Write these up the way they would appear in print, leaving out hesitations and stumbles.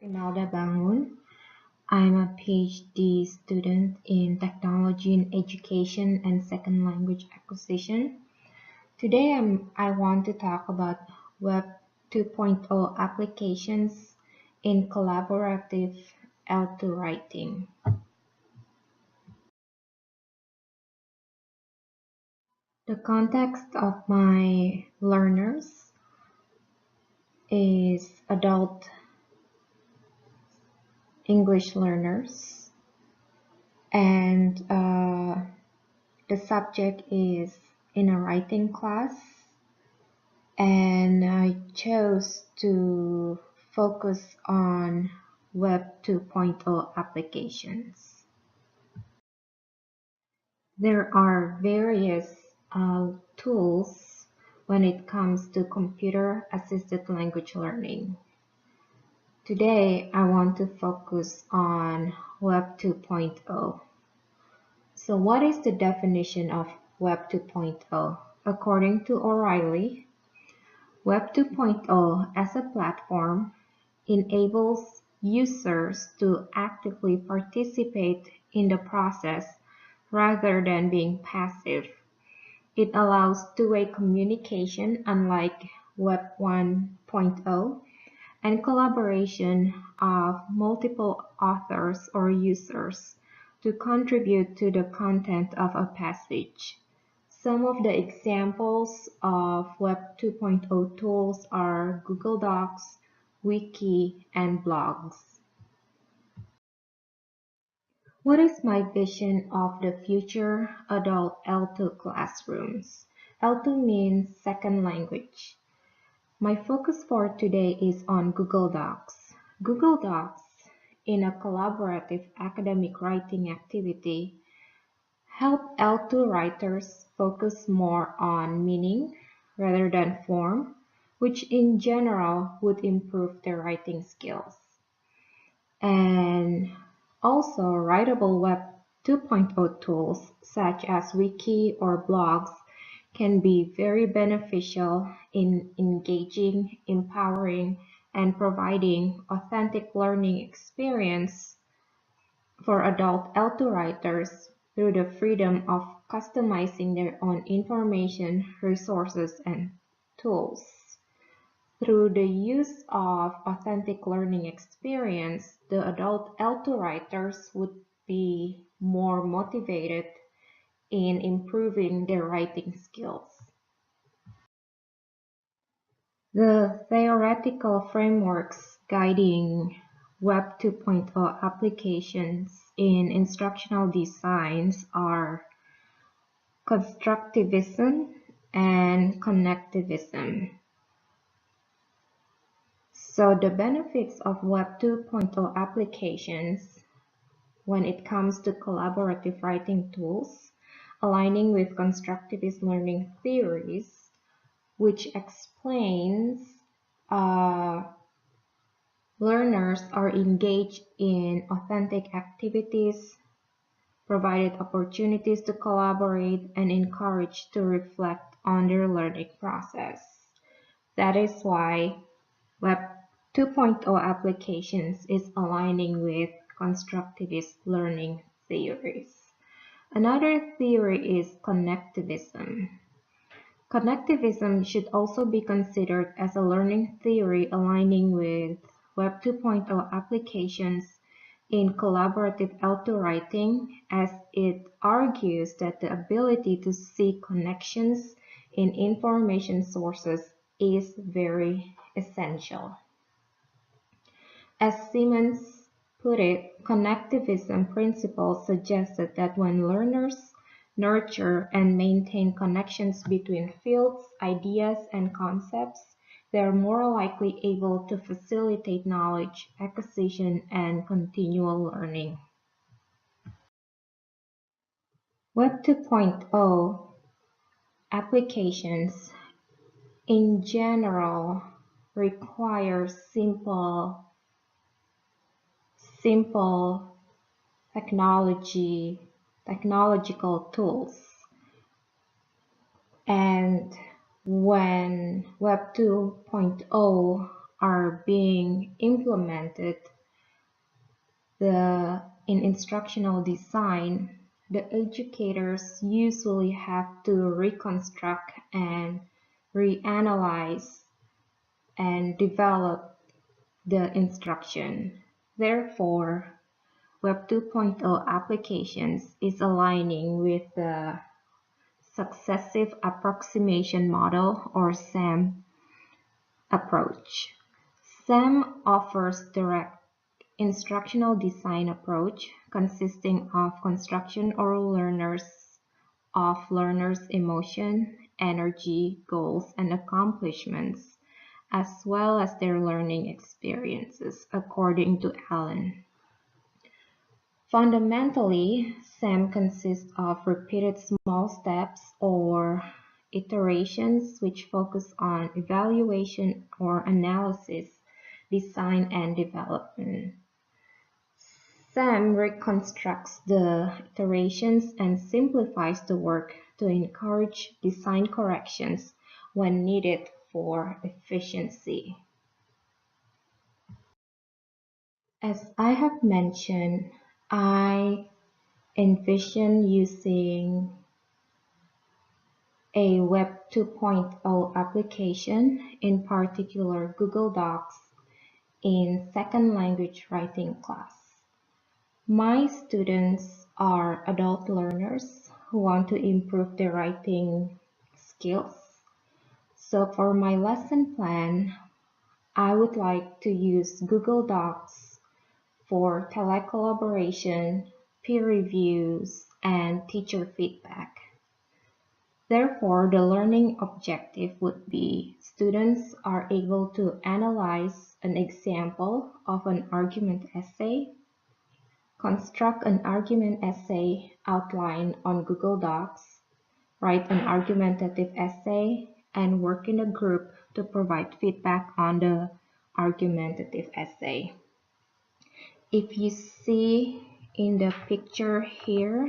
Imelda Bangun. I'm a PhD student in Technology in Education and Second Language Acquisition. Today I want to talk about Web 2.0 applications in collaborative L2 writing. The context of my learners is adult English learners, and the subject is in a writing class, and I chose to focus on Web 2.0 applications. There are various tools when it comes to computer-assisted language learning. Today, I want to focus on Web 2.0. So what is the definition of Web 2.0? According to O'Reilly, Web 2.0 as a platform enables users to actively participate in the process rather than being passive. It allows two-way communication unlike Web 1.0 and collaboration of multiple authors or users to contribute to the content of a passage. Some of the examples of Web 2.0 tools are Google Docs, Wiki, and blogs. What is my vision of the future adult L2 classrooms? L2 means second language. My focus for today is on Google Docs. Google Docs, in a collaborative academic writing activity, help L2 writers focus more on meaning rather than form, which in general would improve their writing skills. And also, writable Web 2.0 tools such as Wiki or blogs can be very beneficial in engaging, empowering, and providing authentic learning experience for adult L2 writers through the freedom of customizing their own information, resources, and tools. Through the use of authentic learning experience, the adult L2 writers would be more motivated in improving their writing skills. The theoretical frameworks guiding Web 2.0 applications in instructional designs are constructivism and connectivism. So the benefits of Web 2.0 applications when it comes to collaborative writing tools, aligning with constructivist learning theories, which explains learners are engaged in authentic activities, provided opportunities to collaborate, and encouraged to reflect on their learning process. That is why Web 2.0 applications is aligning with constructivist learning theories. Another theory is connectivism. Connectivism should also be considered as a learning theory aligning with Web 2.0 applications in collaborative L2 writing, as it argues that the ability to see connections in information sources is very essential. As Simmons put it, connectivism principles suggested that when learners nurture and maintain connections between fields, ideas, and concepts, they are more likely able to facilitate knowledge acquisition and continual learning. Web 2.0 applications in general require simple technological tools. And when Web 2.0 are being implemented in instructional design, the educators usually have to reconstruct and reanalyze and develop the instruction. Therefore, Web 2.0 applications is aligning with the Successive Approximation Model or SAM approach. SAM offers direct instructional design approach consisting of construction or learners of learners' emotion, energy, goals, and accomplishments, as well as their learning experiences, according to Allen. Fundamentally, SAM consists of repeated small steps or iterations which focus on evaluation or analysis, design, and development. SAM reconstructs the iterations and simplifies the work to encourage design corrections when needed for efficiency. As I have mentioned, I envision using a Web 2.0 application, in particular Google Docs, in second language writing class. My students are adult learners who want to improve their writing skills. So for my lesson plan, I would like to use Google Docs for telecollaboration, peer reviews, and teacher feedback. Therefore, the learning objective would be students are able to analyze an example of an argument essay, construct an argument essay outline on Google Docs, write an argumentative essay, and work in a group to provide feedback on the argumentative essay. If you see in the picture here,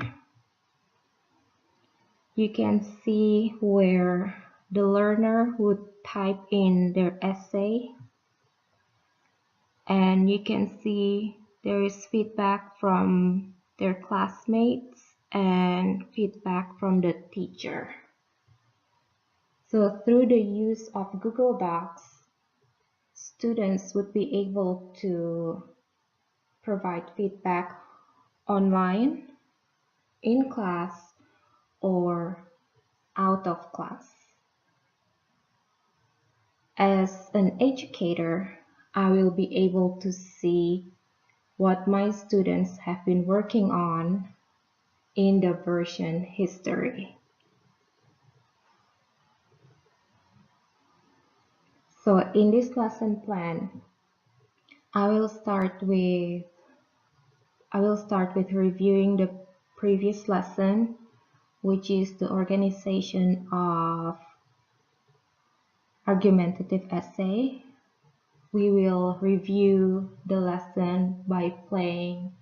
you can see where the learner would type in their essay, and you can see there is feedback from their classmates and feedback from the teacher. So through the use of Google Docs, students would be able to provide feedback online, in class, or out of class. As an educator, I will be able to see what my students have been working on in the version history. So in this lesson plan, I will start with reviewing the previous lesson, which is the organization of argumentative essay. We will review the lesson by playing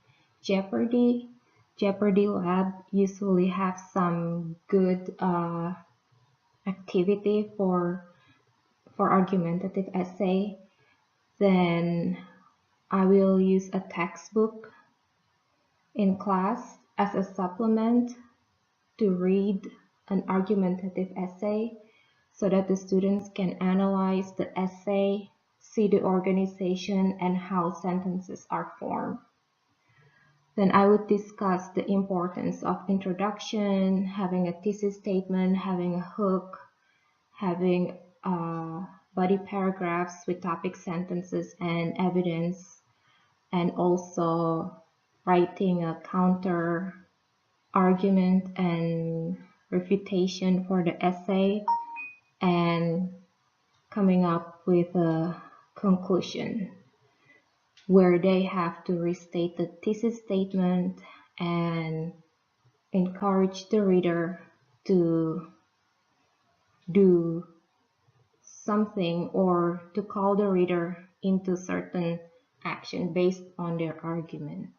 Jeopardy! Jeopardy! Lab usually have some good activity for argumentative essay. Then I will use a textbook in class as a supplement to read an argumentative essay so that the students can analyze the essay, see the organization, and how sentences are formed. Then I would discuss the importance of introduction, having a thesis statement, having a hook, having body paragraphs with topic sentences and evidence, and also writing a counter argument and refutation for the essay, and coming up with a conclusion where they have to restate the thesis statement and encourage the reader to do something or to call the reader into certain action based on their argument.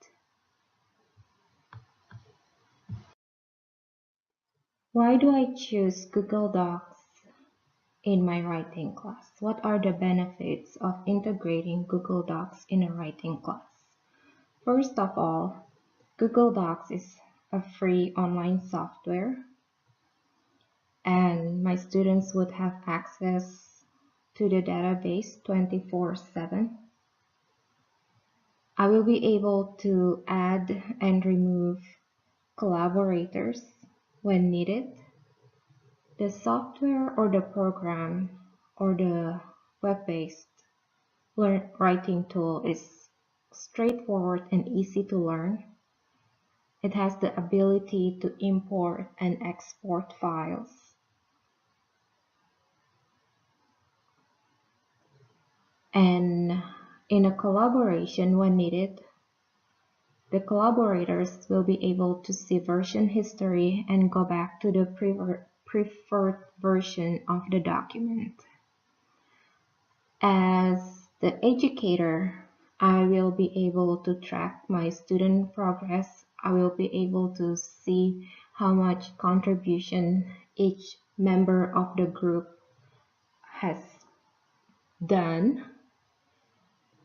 Why do I choose Google Docs? in my writing class. What are the benefits of integrating Google Docs in a writing class? First of all, Google Docs is a free online software, and my students would have access to the database 24/7. I will be able to add and remove collaborators when needed. The software or the program or the web-based writing tool is straightforward and easy to learn. It has the ability to import and export files. And in a collaboration when needed, the collaborators will be able to see version history and go back to the preferred version of the document. As the educator, I will be able to track my student progress. I will be able to see how much contribution each member of the group has done,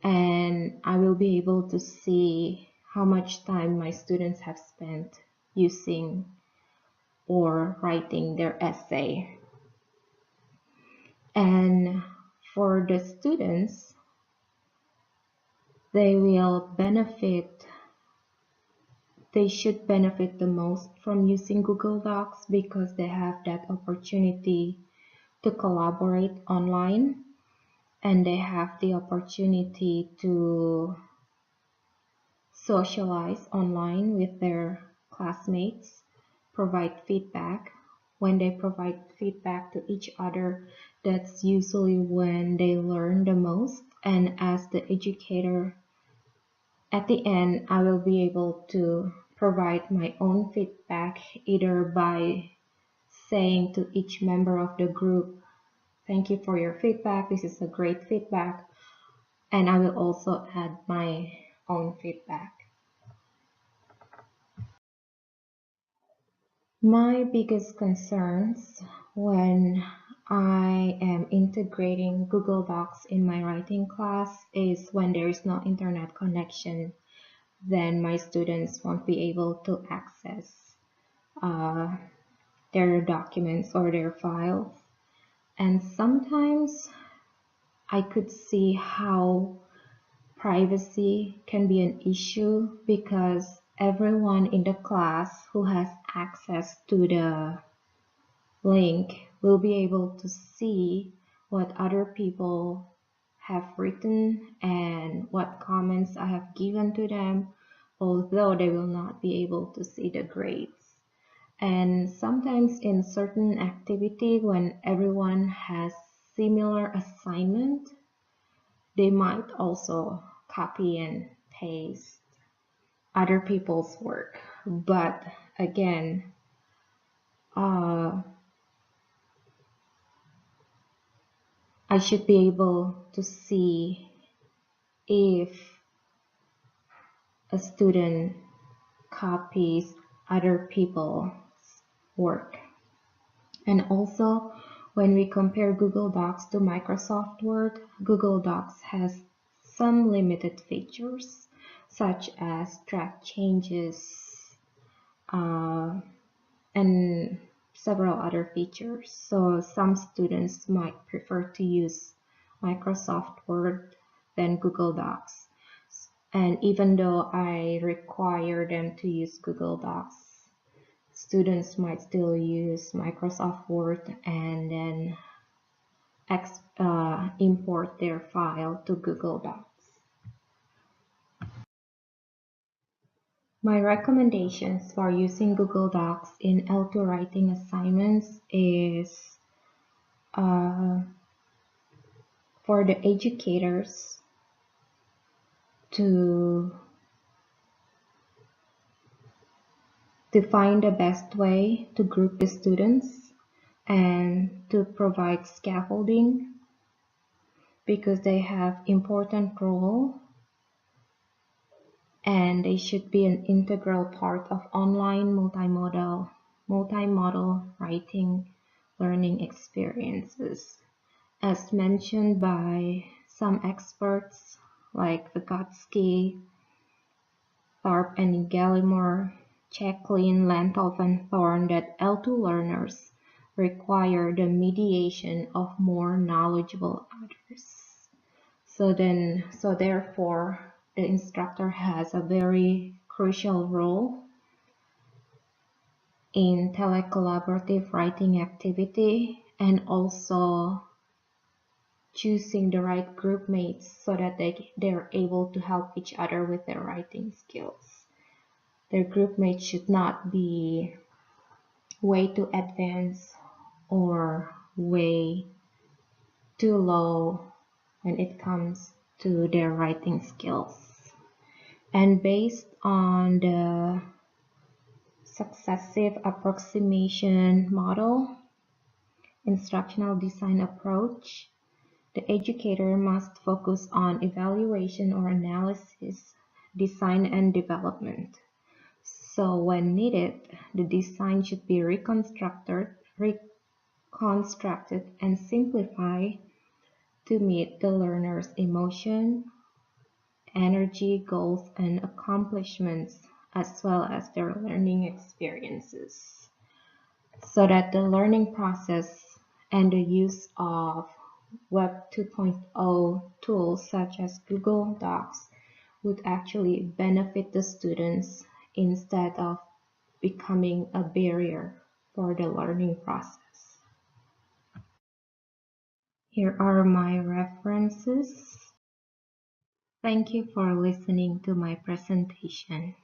and I will be able to see how much time my students have spent using or writing their essay. And for the students, they should benefit the most from using Google Docs because they have that opportunity to collaborate online, and they have the opportunity to socialize online with their classmates, provide feedback. When they provide feedback to each other, that's usually when they learn the most. And as the educator, at the end, I will be able to provide my own feedback either by saying to each member of the group, "Thank you for your feedback. This is a great feedback." And I will also add my own feedback. My biggest concerns when I am integrating Google Docs in my writing class is when there is no internet connection, then my students won't be able to access their documents or their files. And sometimes I could see how privacy can be an issue because everyone in the class who has access to the link will be able to see what other people have written and what comments I have given to them, although they will not be able to see the grades. And sometimes in certain activity, when everyone has similar assignment, they might also copy and paste other people's work. But again, I should be able to see if a student copies other people's work. And also, when we compare Google Docs to Microsoft Word, Google Docs has some limited features, such as track changes and several other features. So some students might prefer to use Microsoft Word than Google Docs. And even though I require them to use Google Docs, students might still use Microsoft Word and then import their file to Google Docs. My recommendations for using Google Docs in L2 writing assignments is for the educators to find the best way to group the students and to provide scaffolding because they have important role and they should be an integral part of online multimodal writing learning experiences. As mentioned by some experts like Vygotsky, Tharp and Gallimore, Checklin, Lentov and Thorne, that L2 learners require the mediation of more knowledgeable others. So therefore, the instructor has a very crucial role in telecollaborative writing activity, and also choosing the right group mates so that they're able to help each other with their writing skills. Their group mates should not be way too advanced or way too low when it comes to their writing skills. And based on the successive approximation model, instructional design approach, the educator must focus on evaluation or analysis, design and development. So when needed, the design should be reconstructed and simplified to meet the learner's emotion, energy, goals, and accomplishments, as well as their learning experiences, so that the learning process and the use of Web 2.0 tools such as Google Docs would actually benefit the students instead of becoming a barrier for the learning process. Here are my references. Thank you for listening to my presentation.